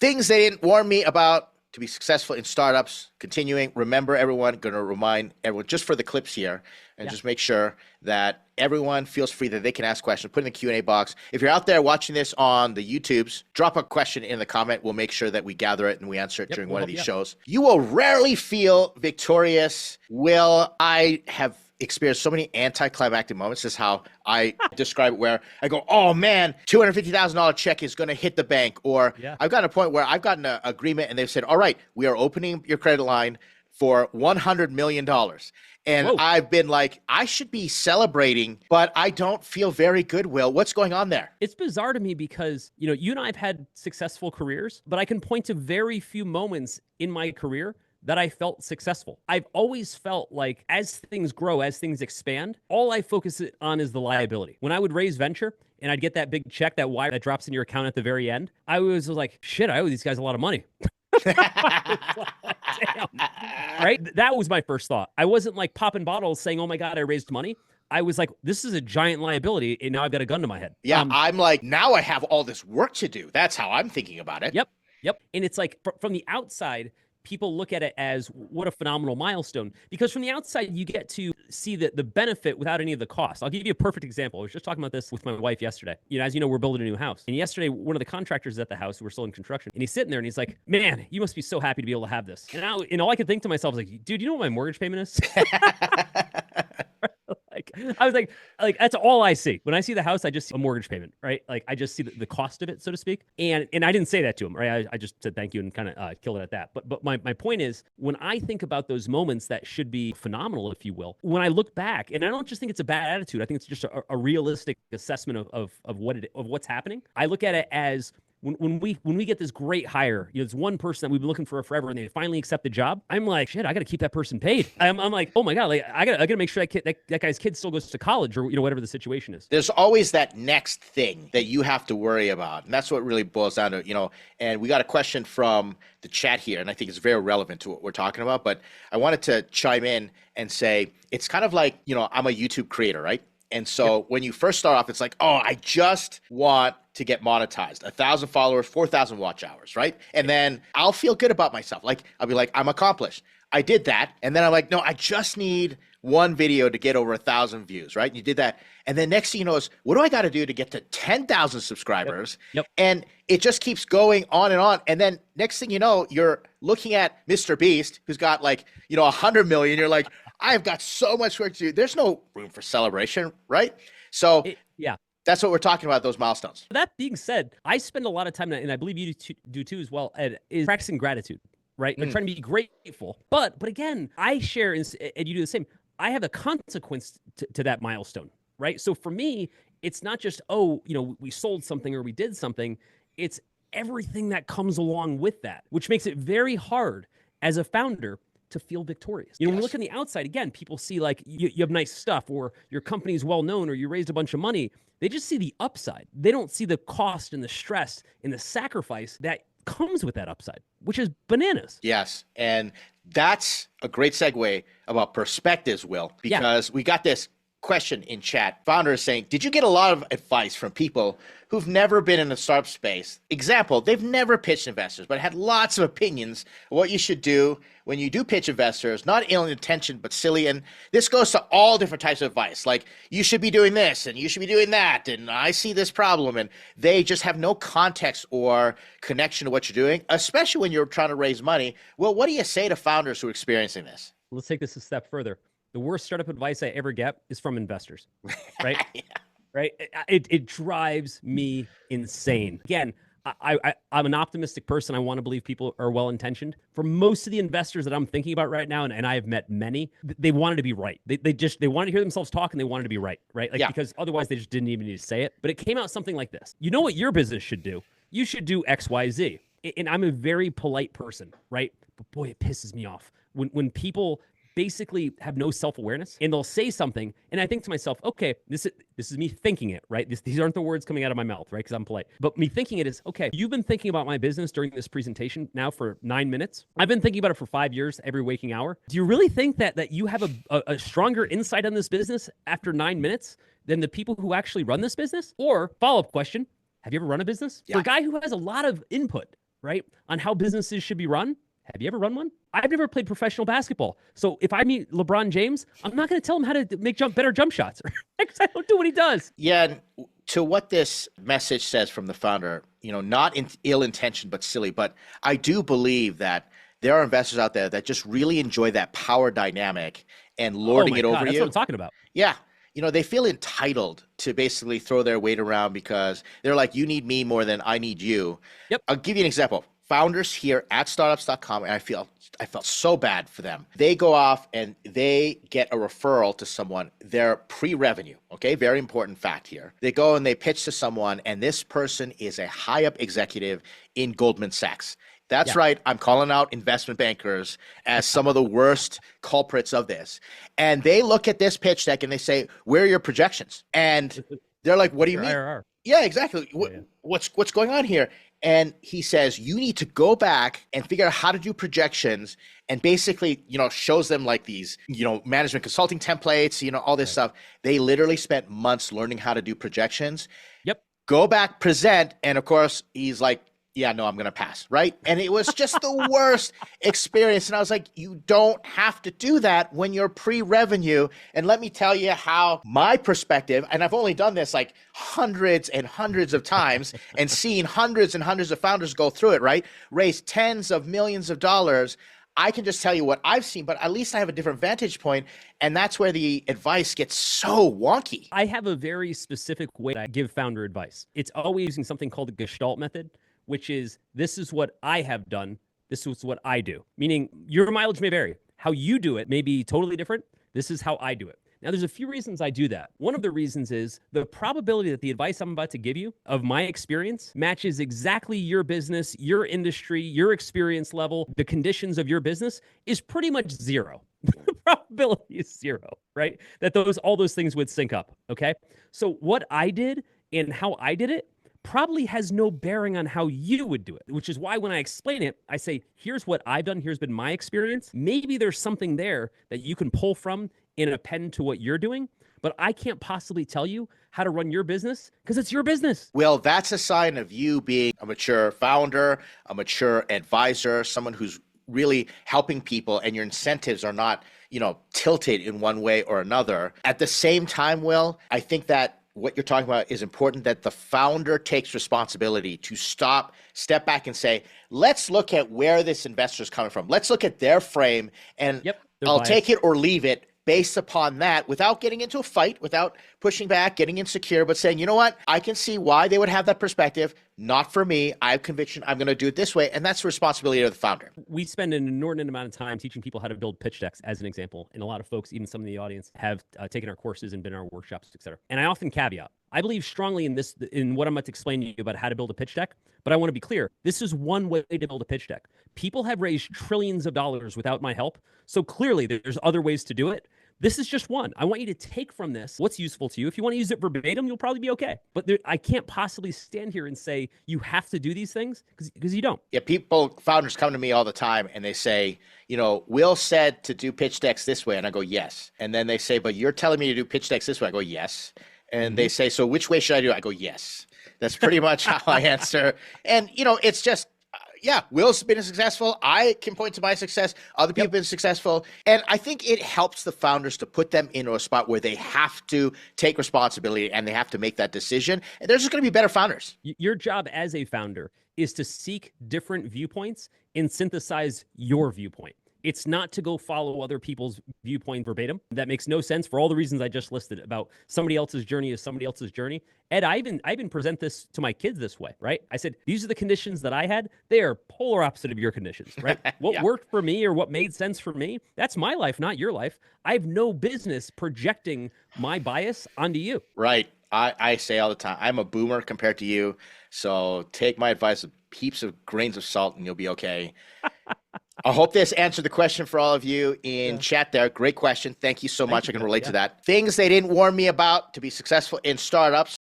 Things they didn't warn me about to be successful in startups. Continuing, remember everyone, going to remind everyone just for the clips here, and just make sure that everyone feels free that they can ask questions. Put in the Q&A box. If you're out there watching this on the YouTubes, drop a question in the comment. We'll make sure that we gather it and we answer it during one of these shows. You will rarely feel victorious. Will I have experienced so many anticlimactic moments? This is how I describe it, where I go, oh man, $250,000 check is going to hit the bank. Or I've gotten a point where I've gotten an agreement and they've said, all right, we are opening your credit line for $100 million. And I've been like, I should be celebrating, but I don't feel very good, Will. What's going on there? It's bizarre to me because, you and I have had successful careers, but I can point to very few moments in my career that I felt successful. I've always felt like as things grow, as things expand, all I focus on is the liability. When I would raise venture and I'd get that big check, that wire that drops in your account at the very end, I was like, shit, I owe these guys a lot of money. Damn. Right? That was my first thought. I wasn't like popping bottles saying, oh my God, I raised money. I was like, this is a giant liability, and now I've got a gun to my head. Yeah, I'm like, now I have all this work to do. That's how I'm thinking about it. Yep. And it's like, from the outside, people look at it as what a phenomenal milestone, because from the outside, you get to see the benefit without any of the cost. I'll give you a perfect example. I was just talking about this with my wife yesterday. As you know, we're building a new house. And yesterday, one of the contractors at the house, we're still in construction, and he's sitting there and he's like, man, you must be so happy to be able to have this. And all I could think to myself was like, dude, you know what my mortgage payment is? I was like, that's all I see. When I see the house, I just see a mortgage payment, right? Like I just see the cost of it, so to speak. And I didn't say that to him, right? I just said thank you and kind of killed it at that. But my point is, when I think about those moments that should be phenomenal, if you will, when I look back, and I don't just think it's a bad attitude, I think it's just a realistic assessment of what's happening. I look at it as when we get this great hire, it's one person that we've been looking for forever, and they finally accept the job. I'm like, shit, I got to keep that person paid. I'm like, oh my God, like I got to make sure that guy's kid still goes to college, or whatever the situation is. There's always that next thing that you have to worry about, and that's what really boils down to, And we got a question from the chat here, and I think it's very relevant to what we're talking about. But I wanted to chime in and say it's kind of like, I'm a YouTube creator, right? And so when you first start off, it's like, oh, I just want to get monetized. 1,000 followers, 4,000 watch hours, right? And then I'll feel good about myself. Like, I'll be like, I'm accomplished. I did that. And then I'm like, no, I just need one video to get over 1,000 views, right? And you did that. And then next thing you know is, what do I got to do to get to 10,000 subscribers? And it just keeps going on and on. And then next thing you know, you're looking at Mr. Beast, who's got 100 million. You're like, I've got so much work to do. There's no room for celebration, right? So that's what we're talking about, those milestones. That being said, I spend a lot of time, and I believe you do too as well, Ed, is practicing gratitude, right? Like trying to be grateful. But again, I share, and you do the same, I have a consequence to that milestone, right? So for me, it's not just, we sold something or we did something. It's everything that comes along with that, which makes it very hard as a founder to feel victorious. When we look on the outside, again, people see like you have nice stuff, or your company is well known, or you raised a bunch of money. They just see the upside. They don't see the cost and the stress and the sacrifice that comes with that upside, which is bananas. Yes. And that's a great segue about perspectives, Will, because we got this question in chat. Founder is saying, did you get a lot of advice from people who've never been in the startup space? Example, they've never pitched investors, but had lots of opinions of what you should do when you do pitch investors, not ill intentioned, but silly. And this goes to all different types of advice. Like, you should be doing this and you should be doing that. And I see this problem. And they just have no context or connection to what you're doing, especially when you're trying to raise money. Well, what do you say to founders who are experiencing this? Let's take this a step further. The worst startup advice I ever get is from investors, right? Right? It drives me insane. Again, I'm an optimistic person. I want to believe people are well-intentioned. For most of the investors that I'm thinking about right now, and I have met many, they wanted to be right. They wanted to hear themselves talk, and they wanted to be right? Because otherwise they just didn't even need to say it. But it came out something like this. You know what your business should do? You should do X, Y, Z. And I'm a very polite person, right? But boy, it pisses me off when people basically have no self-awareness, and they'll say something, and I think to myself, okay, this is me thinking it, right? These aren't the words coming out of my mouth, right? Because I'm polite. But me thinking it is, okay, you've been thinking about my business during this presentation now for 9 minutes. I've been thinking about it for 5 years, every waking hour. Do you really think that you have a stronger insight on this business after 9 minutes than the people who actually run this business? Or follow-up question, have you ever run a business? For a guy who has a lot of input, right? On how businesses should be run. Have you ever run one? I've never played professional basketball. So if I meet LeBron James, I'm not going to tell him how to make better jump shots because I don't do what he does. Yeah, and to what this message says from the founder, not in ill intention, but silly. But I do believe that there are investors out there that just really enjoy that power dynamic and lording it over that's you. what I'm talking about. Yeah. They feel entitled to basically throw their weight around because they're like, you need me more than I need you. Yep. I'll give you an example. Founders here at Startups.com, and I felt so bad for them. They go off and they get a referral to someone. They're pre-revenue, okay? Very important fact here. They go and they pitch to someone, and this person is a high-up executive in Goldman Sachs. That's right. I'm calling out investment bankers as some of the worst culprits of this. And they look at this pitch deck and they say, where are your projections? And they're like, what do you mean? IRR. Yeah, exactly. What's going on here? And he says, you need to go back and figure out how to do projections, and basically, shows them like these, management consulting templates, all this stuff. They literally spent months learning how to do projections. Yep. Go back, present. And of course, he's like, yeah, no, I'm going to pass, right? And it was just the worst experience. And I was like, you don't have to do that when you're pre-revenue. And let me tell you how my perspective, and I've only done this like hundreds and hundreds of times and seen hundreds and hundreds of founders go through it, right? Raise tens of millions of dollars. I can just tell you what I've seen, but at least I have a different vantage point. And that's where the advice gets so wonky. I have a very specific way I give founder advice. It's always using something called the Gestalt method, which is, this is what I have done. This is what I do. Meaning your mileage may vary. How you do it may be totally different. This is how I do it. Now, there's a few reasons I do that. One of the reasons is the probability that the advice I'm about to give you of my experience matches exactly your business, your industry, your experience level, the conditions of your business is pretty much zero. The probability is zero, right? That all those things would sync up, okay? So what I did and how I did it probably has no bearing on how you would do it, which is why when I explain it, I say, here's what I've done. Here's been my experience. Maybe there's something there that you can pull from and append to what you're doing, but I can't possibly tell you how to run your business because it's your business. Well, that's a sign of you being a mature founder, a mature advisor, someone who's really helping people, and your incentives are not, tilted in one way or another. At the same time, Will, I think that what you're talking about is important, that the founder takes responsibility to step back and say, let's look at where this investor is coming from. Let's look at their frame, and I'll take it or leave it based upon that, without getting into a fight, without pushing back, getting insecure, but saying, you know what, I can see why they would have that perspective. Not for me. I have conviction. I'm going to do it this way. And that's the responsibility of the founder. We spend an inordinate amount of time teaching people how to build pitch decks, as an example. And a lot of folks, even some in the audience, have taken our courses and been in our workshops, et cetera. And I often caveat, I believe strongly in what I'm about to explain to you about how to build a pitch deck. But I want to be clear. This is one way to build a pitch deck. People have raised trillions of dollars without my help. So clearly there's other ways to do it. This is just one. I want you to take from this what's useful to you. If you want to use it verbatim, you'll probably be okay. But I can't possibly stand here and say you have to do these things because you don't. Yeah, founders come to me all the time and they say, Will said to do pitch decks this way. And I go, yes. And then they say, but you're telling me to do pitch decks this way. I go, yes. And they say, so which way should I do it? I go, yes. That's pretty much how I answer. And, it's just, Will's been successful. I can point to my success. Other people have been successful. And I think it helps the founders to put them into a spot where they have to take responsibility and they have to make that decision. And they're just going to be better founders. Your job as a founder is to seek different viewpoints and synthesize your viewpoint. It's not to go follow other people's viewpoint verbatim. That makes no sense for all the reasons I just listed about somebody else's journey is somebody else's journey. Ed, I even present this to my kids this way, right? I said, these are the conditions that I had. They are polar opposite of your conditions, right? What worked for me or what made sense for me, that's my life, not your life. I have no business projecting my bias onto you. Right. I say all the time, I'm a boomer compared to you. So take my advice with heaps of grains of salt and you'll be okay. I hope this answered the question for all of you in chat there. Great question. Thank you so much. I can relate to that. Things they didn't warn me about to be successful in startups.